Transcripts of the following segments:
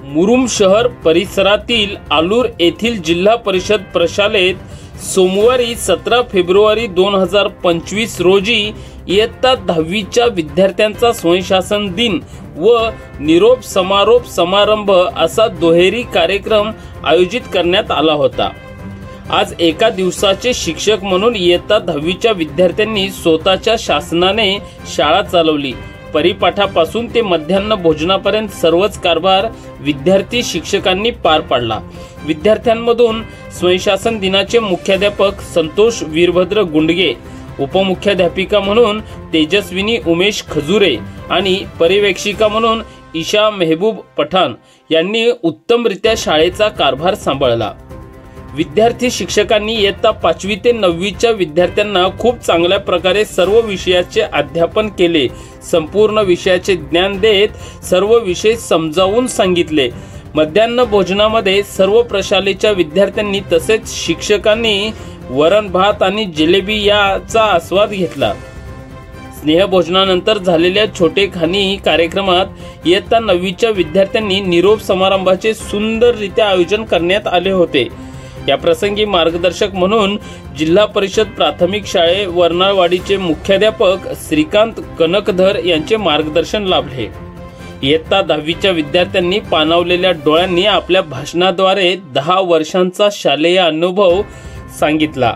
मुरुम शहर परिसरातील आलूर येथील जिल्हा परिषद प्रशालेत सोमवारी 17 फेब्रुवारी 2025 रोजी इयत्ता 10वीच्या विद्यार्थ्यांचा स्वयंशासन दिन व निरोप समारोप समारंभ असा दुहेरी कार्यक्रम आयोजित करण्यात आला होता। आज एका दिवसाचे शिक्षक म्हणून इयत्ता 10वीच्या विद्यार्थ्यांनी स्वतःच्या शासनाने शाळा चालवली। परिपाठापासून ते मध्यान्ह भोजनापर्यंत सर्वच कारभार विद्यार्थी शिक्षकांनी पार पाडला। विद्यार्थ्यांमधून स्वयंशासन दिनाचे मुख्याध्यापक संतोष वीरभद्र गुंडगे, उपमुख्याध्यापिका म्हणून तेजस्विनी उमेश खजुरे आणि पर्यवेक्षिका म्हणून ईशा मेहबूब पठाण यांनी उत्तमरित्या शाळेचा कारभार सांभाळला। विद्यार्थी शिक्षकांनी इयत्ता 5वी ते 9वीच्या विद्यार्थ्यांना खूप चांगल्या प्रकारे सर्व विषयाचे अध्यापन केले। संपूर्ण विषयाचे ज्ञान देत सर्व विषय समजावून सांगितले। मध्यान्ह भोजनामध्ये सर्व प्रशालेच्या विद्यार्थ्यांनी तसेच शिक्षकांनी वरण भात आणि जिलेबी याचा आस्वाद घेतला। स्नेहभोजनानंतर झालेल्या छोटेखानी कार्यक्रमात इयत्ता 9वीच्या विद्यार्थ्यांनी निरोप समारंभाचे सुंदररित्या आयोजन करण्यात आले होते। या प्रसंगी मार्गदर्शक म्हणून जिल्हा परिषद प्राथमिक शाळे वर्नाळवाडीचे मुख्याध्यापक श्रीकांत कनकधर यांचे मार्गदर्शन लाभले। इयत्ता 10वीच्या विद्यार्थ्यांनी पाणावलेल्या डोळ्यांनी आपल्या भाषणाद्वारे 10 वर्षांचा शालेय अनुभव सांगितला।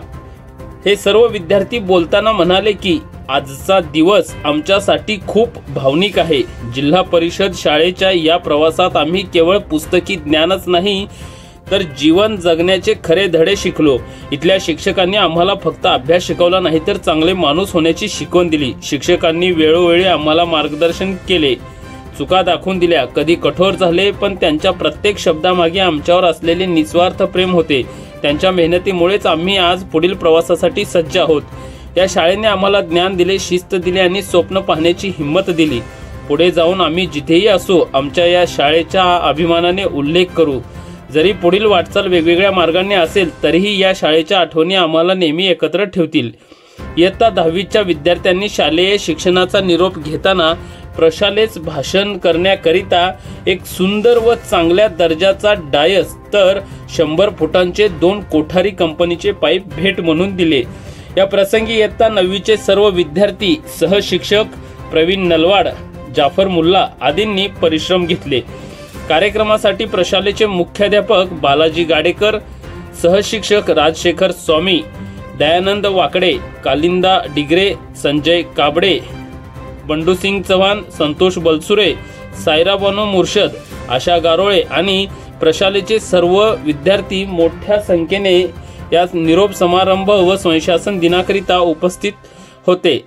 हे सर्व विद्यार्थी बोलताना म्हणाले की आजचा दिवस आमच्यासाठी खूप भावनिक आहे। जिल्हा परिषद शाळेच्या या प्रवासात आम्ही केवळ पुस्तकी ज्ञानच नाही तर जीवन जगण्याचे खरे धडे शिकलो। इथल्या शिक्षकांनी आम्हाला फक्त अभ्यास शिकवला नाही तर चांगले माणूस होण्याची शिकवण दिली। शिक्षकांनी वेळोवेळी आम्हाला मार्गदर्शन केले, चुका दाखवून दिल्या, कधी कठोर झाले, पण त्यांच्या प्रत्येक शब्दामागे आमच्यावर असलेले निस्वार्थ प्रेम होते। त्यांच्या मेहनतीमुळेच आम्ही आज पुढील प्रवासासाठी सज्ज आहोत। या शाळेने आम्हाला ज्ञान दिले, शिस्त दिली आणि स्वप्न पाहण्याची हिंमत दिली। पुढे जाऊन आम्ही जिथेही असू आमच्या या शाळेच्या अभिमानाने उल्लेख करू। जरी पुढील वाटचाल वेगवेगळ्या मार्गाने असेल तरीही या शाळेच्या आठवणी आम्हाला नेहमी एकत्र ठेवतील। इयत्ता 10वीच्या विद्यार्थ्यांनी शालेय शिक्षणाचा निरोप घेताना प्रशालेत भाषण करण्याकरिता एक सुंदर व चांगल्या दर्जाचा डायस तर 100 फुटांचे 2 कोठारी कंपनीचे पाईप भेट म्हणून दिले। या प्रसंगी इयत्ता 9वीचे सर्व विद्यार्थी, सहशिक्षक प्रवीण नलवाड, जाफर मुल्ला आदींनी परिश्रम घेतले। कार्यक्रमासाठी प्रशालेचे मुख्याध्यापक बालाजी गाडेकर, सहशिक्षक राजशेखर स्वामी, दयानंद वाकडे, कालिंदा डिग्रे, संजय काबडे, बंडूसिंग चव्हाण, संतोष बलसुरे, सायरा बानो मुर्शद, आशा गारोळे आणि प्रशालेचे सर्व विद्यार्थी मोठ्या संख्येने या निरोप समारंभ व स्वयंशासन दिनाकरिता उपस्थित होते।